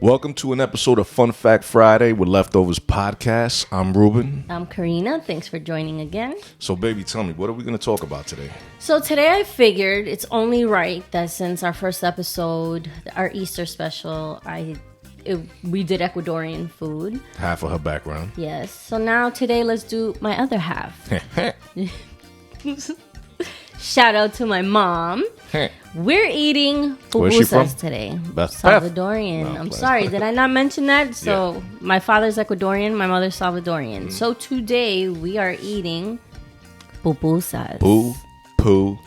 Welcome to an episode of Fun Fact Friday with Leftovers Podcast. I'm Ruben. I'm Karina. Thanks for joining again. So, baby, tell me, what are we going to talk about today? So today I figured it's only right that since our first episode, our Easter special, we did Ecuadorian food. Half of her background. Yes. So now today let's do my other half. Shout out to my mom. We're eating pupusas today. Salvadorian. I'm sorry, did I not mention that? So my father's Ecuadorian, my mother's Salvadorian. So today we are eating pupusas. Pupusas.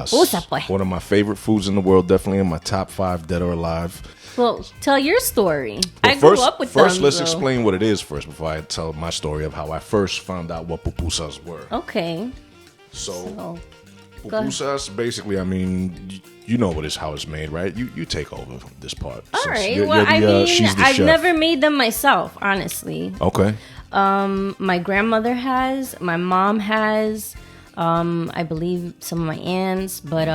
Pupusa, pues. One of my favorite foods in the world, definitely in my top 5, dead or alive. Well, tell your story. Well, I grew up with them. First, let's explain what it is first before I tell my story of how I first found out what pupusas were. Okay. So pupusas, basically, I mean, you know how it's made, right? You take over this part. All right. I've never made them myself, honestly. Okay. My grandmother has. My mom has. I believe some of my aunts. But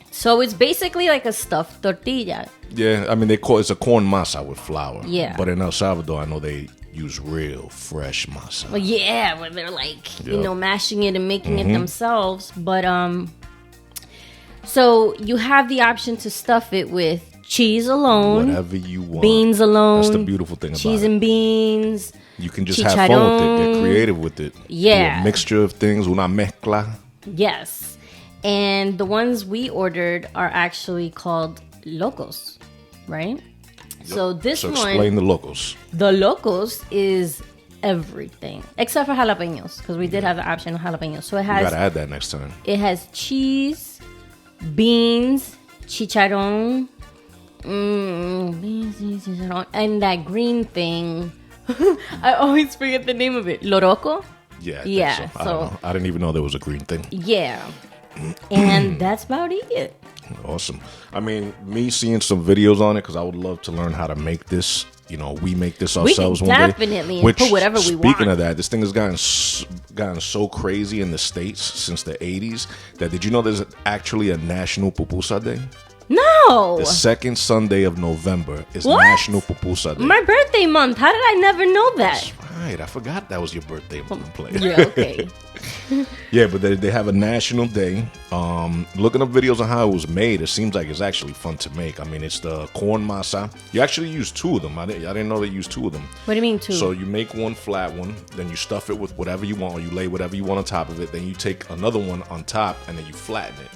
so it's basically like a stuffed tortilla. Yeah, I mean, it's a corn masa with flour. Yeah. But in El Salvador, I know they use real fresh masa. Well, yeah, where they're like, mashing it and making it themselves. But so you have the option to stuff it with cheese alone, whatever you want, beans alone. That's the beautiful thing about it. Cheese and beans. You can just have fun with it. Get creative with it. Yeah, do a mixture of things. Una mezcla. Yes, and the ones we ordered are actually called locos, right? So this one... So explain the locos. The locos is everything. Except for jalapenos. Because we did have the option of jalapenos. So it has... You gotta add that next time. It has cheese, beans, chicharron, and that green thing. I always forget the name of it. Loroco? Yeah. Yeah. So I didn't even know there was a green thing. Yeah. And that's about it. Awesome. I mean, me seeing some videos on it, because I would love to learn how to make this. We make this ourselves one day. Definitely, and put whatever we want. Speaking of that, this thing has gotten so crazy in the States since the 80s that did you know there's actually a National Pupusa Day? No. The second Sunday of November is National Pupusa Day. My birthday month. How did I never know that? That's right. I forgot that was your birthday month. Yeah, okay. Yeah, but they have a national day. Looking up videos on how it was made, it seems like it's actually fun to make. I mean, it's the corn masa. You actually use 2 of them. I didn't know they used 2 of them. What do you mean 2? So you make one flat one, then you stuff it with whatever you want, or you lay whatever you want on top of it. Then you take another one on top, and then you flatten it.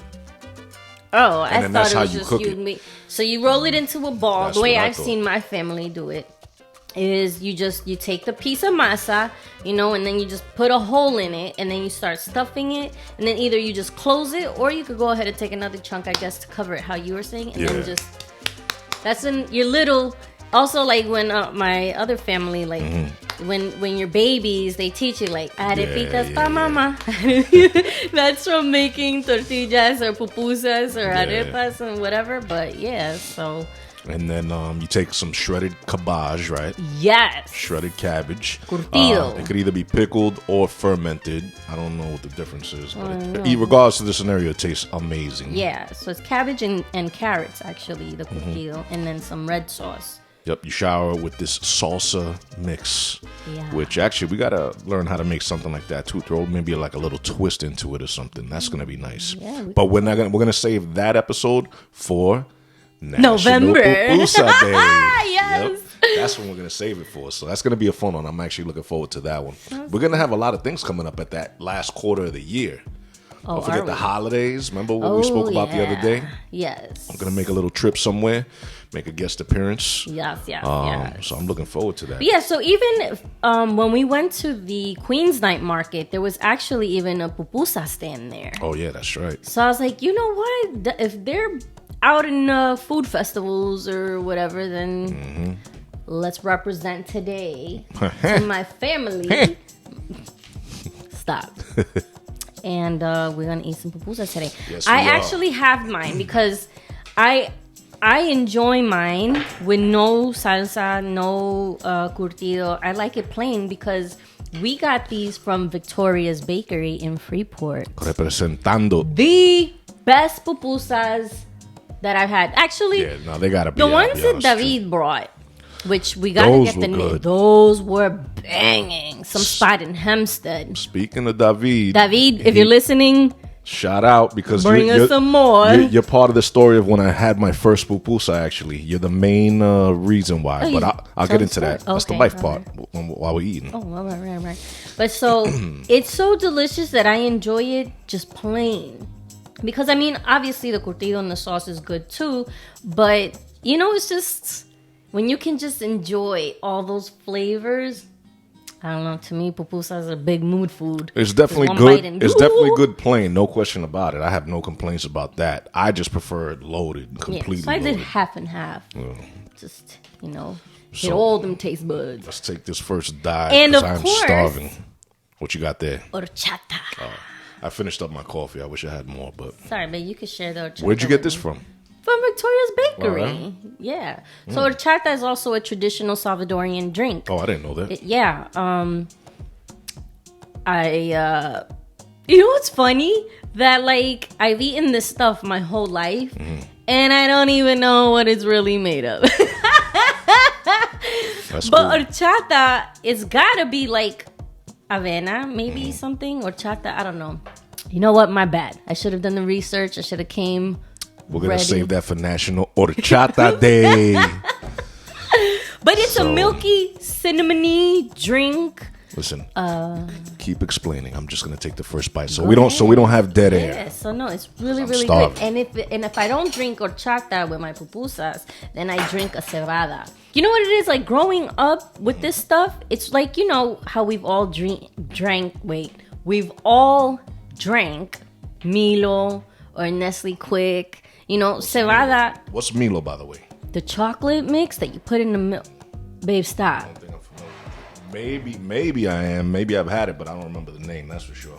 Oh, I thought it was just you. So you roll it into a ball. That's the way I've seen my family do it is you take the piece of masa, and then you just put a hole in it, and then you start stuffing it, and then either you just close it, or you could go ahead and take another chunk, I guess, to cover it, how you were saying, and then that's in your little. Also, like when my other family, like when you're babies, they teach you like arepitas pa mama. That's from making tortillas or pupusas or arepas and whatever. But so. And then you take some shredded cabbage, right? Yes. Shredded cabbage. Curtido. It could either be pickled or fermented. I don't know what the difference is. But regardless of the scenario, it tastes amazing. Yeah. So it's cabbage and carrots, actually, the curtido. And then some red sauce. Yep, you shower with this salsa mix, which actually we gotta learn how to make something like that too. Throw maybe like a little twist into it or something. That's gonna be nice. Yeah, but we're gonna save that episode for November Pupusa Day. Yes, that's when we're gonna save it for. So that's gonna be a fun one. I'm actually looking forward to that one. We're gonna have a lot of things coming up at that last quarter of the year. Don't forget the holidays. Remember what we spoke about the other day? Yes. I'm going to make a little trip somewhere, make a guest appearance. Yes. So I'm looking forward to that. But so even when we went to the Queens Night Market, there was actually even a pupusa stand there. Oh, yeah, that's right. So I was like, you know what? If they're out in food festivals or whatever, then let's represent today to my family. Stop. And we're gonna eat some pupusas today. Yes, I actually have mine because I enjoy mine with no salsa, no curtido. I like it plain because we got these from Victoria's Bakery in Freeport. Representando the best pupusas that I've had. Actually, yeah, no, they gotta be the ones that David brought, which we got to get the name. Those were banging. Some spot in Hempstead. Speaking of David, if you're listening, shout out, because bring us some more. You're part of the story of when I had my first pupusa. Actually, you're the main reason why. But I'll get into that. That's the life part while we're eating. Oh, right. But so it's so delicious that I enjoy it just plain. Because I mean, obviously the curtido and the sauce is good too. But you know, it's just when you can just enjoy all those flavors. I don't know. To me, pupusa is a big mood food. It's definitely good. It's definitely good plain. No question about it. I have no complaints about that. I just prefer it loaded, completely so I did loaded. half and half. Just, hit all them taste buds. Let's take this first dive because I'm starving. What you got there? Horchata. I finished up my coffee. I wish I had more, but... Sorry, but you could share the horchata. Where'd you get this from? From Victoria's Bakery. Oh, right. Yeah. So horchata is also a traditional Salvadorian drink. Oh, I didn't know that. Yeah. You know what's funny? That, like, I've eaten this stuff my whole life, and I don't even know what it's really made of. That's but cool. Horchata, it's gotta be, like, avena, maybe something. Horchata, I don't know. You know what? My bad. I should have done the research. I should have came We're going to save that for National Horchata Day. But it's a milky, cinnamony drink. Listen, keep explaining. I'm just going to take the first bite, so we don't have dead air. Yeah, so no, it's really good. And if I don't drink horchata with my pupusas, then I drink a cebada. You know what it is? Like growing up with this stuff, it's like, you know how we've all drank Milo or Nestle Quick. You know, cebada. What's Milo, by the way? The chocolate mix that you put in the milk. Babe, stop. I don't think I'm familiar. Maybe I am. Maybe I've had it, but I don't remember the name. That's for sure.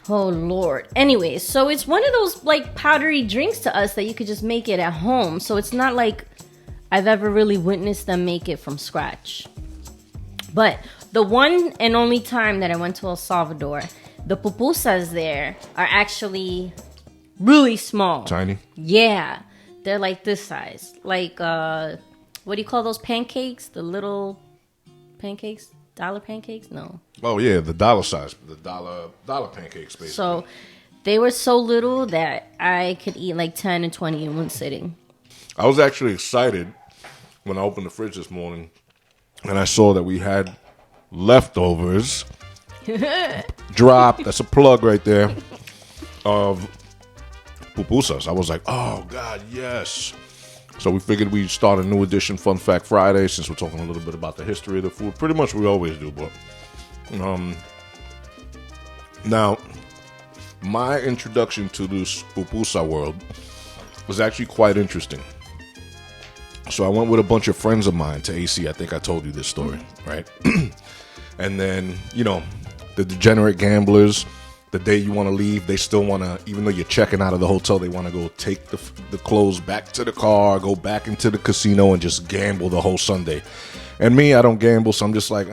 Oh, Lord. Anyway, so it's one of those, like, powdery drinks to us that you could just make it at home. So it's not like I've ever really witnessed them make it from scratch. But the one and only time that I went to El Salvador, the pupusas there are actually really small. Tiny? Yeah. They're like this size. Like, what do you call those pancakes? The little pancakes? Dollar pancakes? No. Oh, yeah, the dollar size. The dollar pancakes, basically. So they were so little that I could eat like 10 and 20 in one sitting. I was actually excited when I opened the fridge this morning and I saw that we had leftovers. Drop. That's a plug right there. Of pupusas. I was like, oh, God, yes. So we figured we'd start a new edition, Fun Fact Friday, since we're talking a little bit about the history of the food. Pretty much we always do, but... now, my introduction to this pupusa world was actually quite interesting. So I went with a bunch of friends of mine to AC. I think I told you this story, right? And then, you know, the degenerate gamblers... The day you want to leave, they still want to, even though you're checking out of the hotel, they want to go take the clothes back to the car, go back into the casino, and just gamble the whole Sunday. And me, I don't gamble, so I'm just like,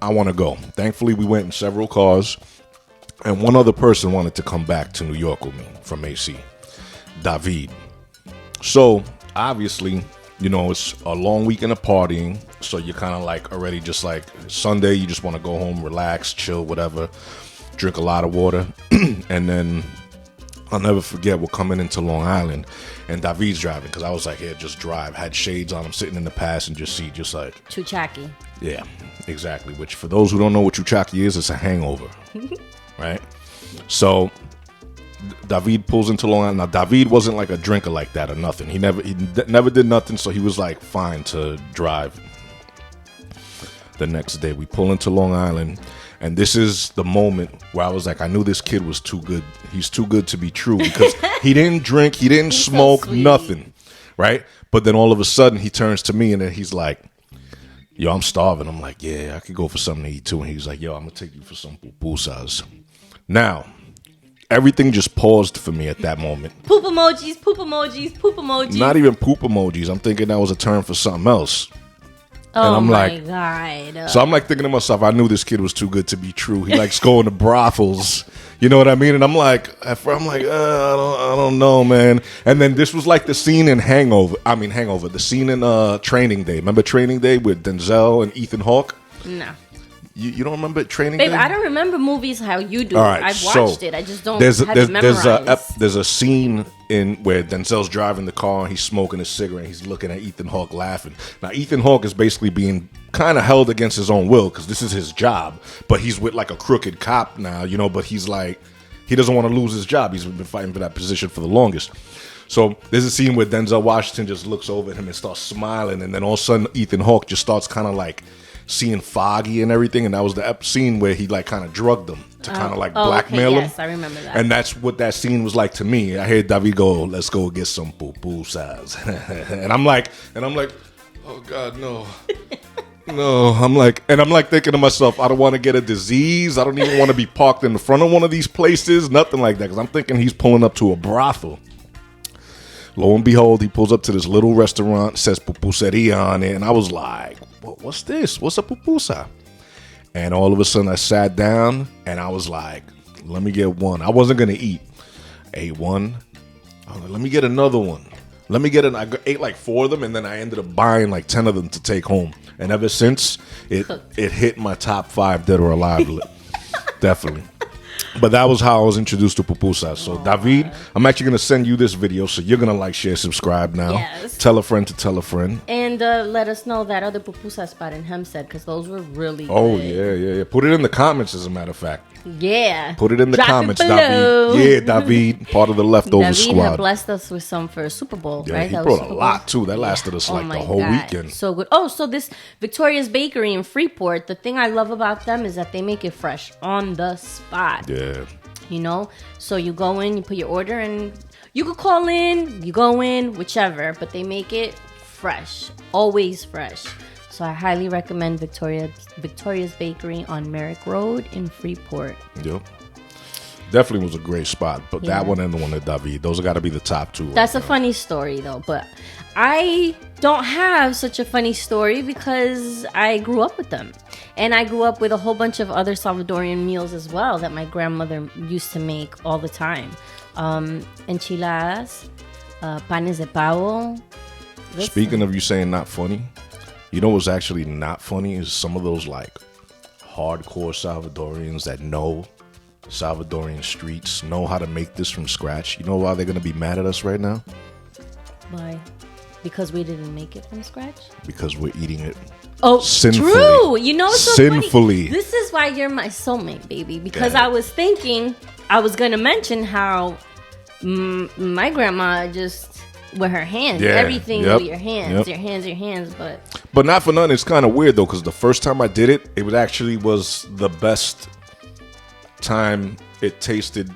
I want to go. Thankfully, we went in several cars, and one other person wanted to come back to New York with me from AC, David. So, obviously, you know, it's a long weekend of partying, so you're kind of like already just like Sunday, you just want to go home, relax, chill, whatever. Drink a lot of water, and then I'll never forget, we're coming into Long Island, and David's driving, because I was like, yeah, just drive. Had shades on, I'm sitting in the passenger seat, just like... Chuchaki. Yeah, exactly, which for those who don't know what chuchaki is, it's a hangover, right? So, David pulls into Long Island. Now, David wasn't like a drinker like that or nothing. He never did nothing, so he was like fine to drive. The next day, we pull into Long Island, and this is the moment where I was like, I knew this kid was too good. He's too good to be true, because he didn't drink, he didn't smoke, nothing, right? But then all of a sudden, he turns to me, and then he's like, yo, I'm starving. I'm like, yeah, I could go for something to eat too. And he's like, yo, I'm going to take you for some pupusas. Now, everything just paused for me at that moment. Poop emojis, poop emojis, poop emojis. Not even poop emojis. I'm thinking that was a term for something else. Oh, I'm my like, God. So I'm like thinking to myself, I knew this kid was too good to be true. He likes going to brothels. You know what I mean? And I'm like, I don't know, man. And then this was like the scene in Hangover. The scene in Training Day. Remember Training Day with Denzel and Ethan Hawke? No. You don't remember Training Babe, Day? I don't remember movies how you do. All right, I've watched it. I just don't have it memorized. There's a scene in where Denzel's driving the car and he's smoking a cigarette and he's looking at Ethan Hawke laughing. Now, Ethan Hawke is basically being kind of held against his own will because this is his job, but he's with like a crooked cop now, you know, but he's like, he doesn't want to lose his job. He's been fighting for that position for the longest. So there's a scene where Denzel Washington just looks over at him and starts smiling, and then all of a sudden Ethan Hawke just starts kind of like seeing foggy and everything, and that was the scene where he like kind of drugged them to kind of like blackmail him. Yes, I remember that. And that's what that scene was like to me. I heard David go, "Let's go get some pupusas," and I'm like, oh God, no. No, I'm like thinking to myself, I don't want to get a disease. I don't even want to be parked in the front of one of these places, nothing like that, because I'm thinking he's pulling up to a brothel. Lo and behold, he pulls up to this little restaurant, says pupuseria on it, and I was like, what's this? What's a pupusa? And all of a sudden I sat down and I was like, let me get one. I wasn't going to eat. Ate one. I was like, let me get another one. I ate like 4 of them, and then I ended up buying like 10 of them to take home. And ever since, it hit my top 5 dead or alive. Definitely. But that was how I was introduced to Pupusa. So, David, I'm actually going to send you this video, so you're going to like, share, subscribe now. Yes. Tell a friend to tell a friend. And let us know that other pupusa spot in Hempstead, because those were really Oh, good. yeah. Put it in the comments, as a matter of fact. Yeah. Put it in the Drop comments, it below. David. Yeah, David, part of the leftover David squad. had blessed us with some for Super Bowl, Yeah, right? he That brought was a Super lot, Bowl? too. That lasted us like my the whole God. weekend. So good. Oh, so this Victoria's Bakery in Freeport, the thing I love about them is that they make it fresh on the spot. Yeah. You know? So you go in, you put your order, and you could call in, you go in, whichever, but they make it fresh. Always fresh. So I highly recommend Victoria's Bakery on Merrick Road in Freeport. Yep. Definitely was a great spot, but Yeah. that one and the one at David, those have got to be the top 2. That's a funny story, though, but I don't have such a funny story because I grew up with them. And I grew up with a whole bunch of other Salvadorian meals as well that my grandmother used to make all the time. Enchiladas, panes de pavo. Listen. Speaking of you saying not funny, you know what's actually not funny is some of those like hardcore Salvadorians that know Salvadorian streets, know how to make this from scratch. You know why they're going to be mad at us right now? Why? Because we didn't make it from scratch? Because we're eating it. Oh, sinfully. True. You know, it's so sinfully. Funny. This is why you're my soulmate, baby. Because Yeah. I was thinking, I was going to mention how my grandma just, with her hands, everything with your hands, your hands, But not for nothing, it's kind of weird though, because the first time I did it, it actually was the best time it tasted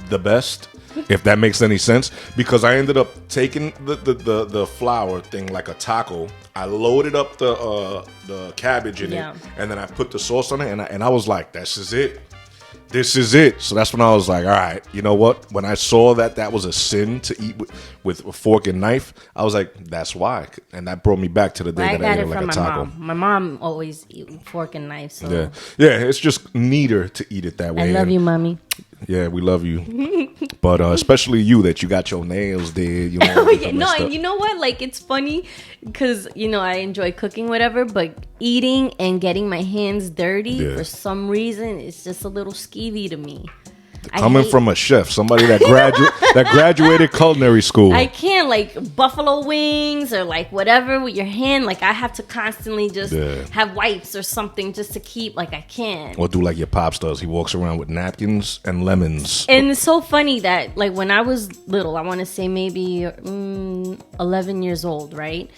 the best, if that makes any sense, because I ended up taking the flour thing like a taco. I loaded up the cabbage in it, and then I put the sauce on it, and I was like, this is it. So that's when I was like, all right, you know what? When I saw that was a sin to eat with a fork and knife, I was like, that's why. And that brought me back to the day that I ate it like a taco. My mom always eat fork and knife. So. Yeah, it's just neater to eat it that way. I love you, mommy. Yeah, we love you. But especially you, that you got your nails there. You know, and you know what? Like, it's funny because, you know, I enjoy cooking, whatever, but eating and getting my hands dirty, for some reason, it's just a little skeevy to me. Coming from a chef, somebody that graduated culinary school. I can't, like, buffalo wings or, like, whatever with your hand. Like, I have to constantly just have wipes or something just to keep, like, I can't. Or do like your pops does. He walks around with napkins and lemons. And it's so funny that, like, when I was little, I want to say maybe 11 years old, right?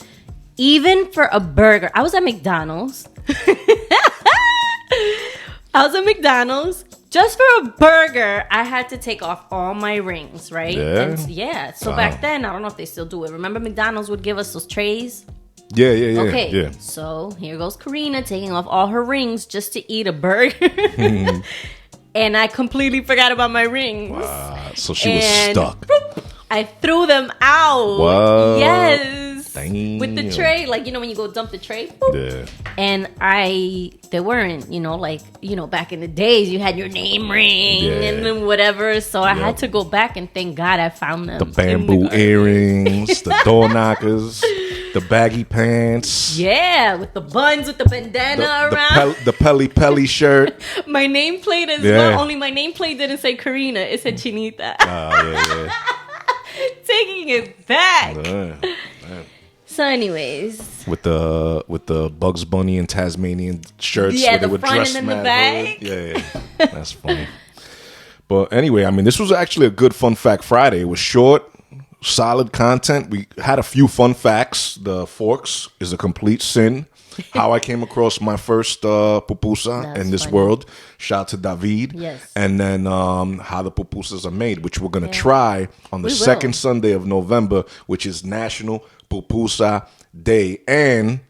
Even for a burger, I was at McDonald's. Just for a burger, I had to take off all my rings, right? Yeah. So back then, I don't know if they still do it. Remember McDonald's would give us those trays? Yeah. Okay. Yeah. So here goes Karina taking off all her rings just to eat a burger. And I completely forgot about my rings. Wow. So she was stuck. I threw them out. What? Yes. Damn. with the tray, like, you know, when you go dump the tray. Boop. Yeah. And they weren't, you know, like, you know, back in the days, you had your name ring and then whatever. So I had to go back, and thank God I found them. The bamboo earrings, the door knockers, the baggy pants. Yeah, with the buns, with the bandana around. The Pelly shirt. My nameplate as well. Only my nameplate didn't say Karina. It said Chinita. Oh, yeah. Taking it back. So, anyways, with the Bugs Bunny and Tasmanian shirts, yeah, the front and then the back. Yeah, that's funny. But anyway, I mean, this was actually a good Fun Fact Friday. It was short, solid content. We had a few fun facts. The forks is a complete sin. How I came across my first pupusa in this world. Shout out to David. Yes. And then how the pupusas are made, which we're going to try on the second Sunday of November, which is National Pupusa Day. And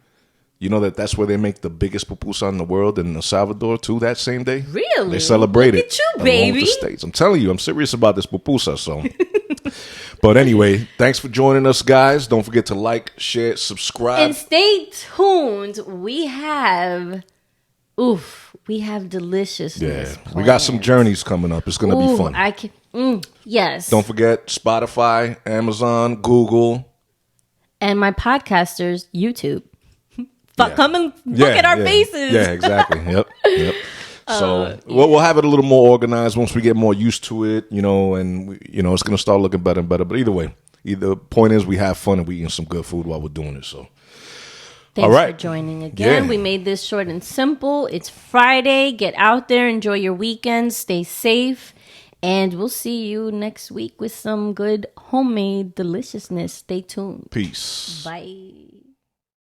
you know that's where they make the biggest pupusa in the world in El Salvador, too, that same day? Really? They celebrate Look it. at you, baby. Along with the States. I'm telling you, I'm serious about this pupusa, so... But anyway, thanks for joining us, guys. Don't forget to like, share, subscribe. And stay tuned. We have deliciousness. Yeah, we got some journeys coming up. It's going to be fun. Yes. Don't forget Spotify, Amazon, Google. And my podcasters, YouTube. Come and look at our faces. Yeah, exactly. Yep. So we'll have it a little more organized once we get more used to it, you know, and it's going to start looking better and better. But either way, the point is we have fun and we eating some good food while we're doing it. So thanks for joining again. Yeah. We made this short and simple. It's Friday. Get out there, enjoy your weekend, stay safe, and we'll see you next week with some good homemade deliciousness. Stay tuned. Peace. Bye.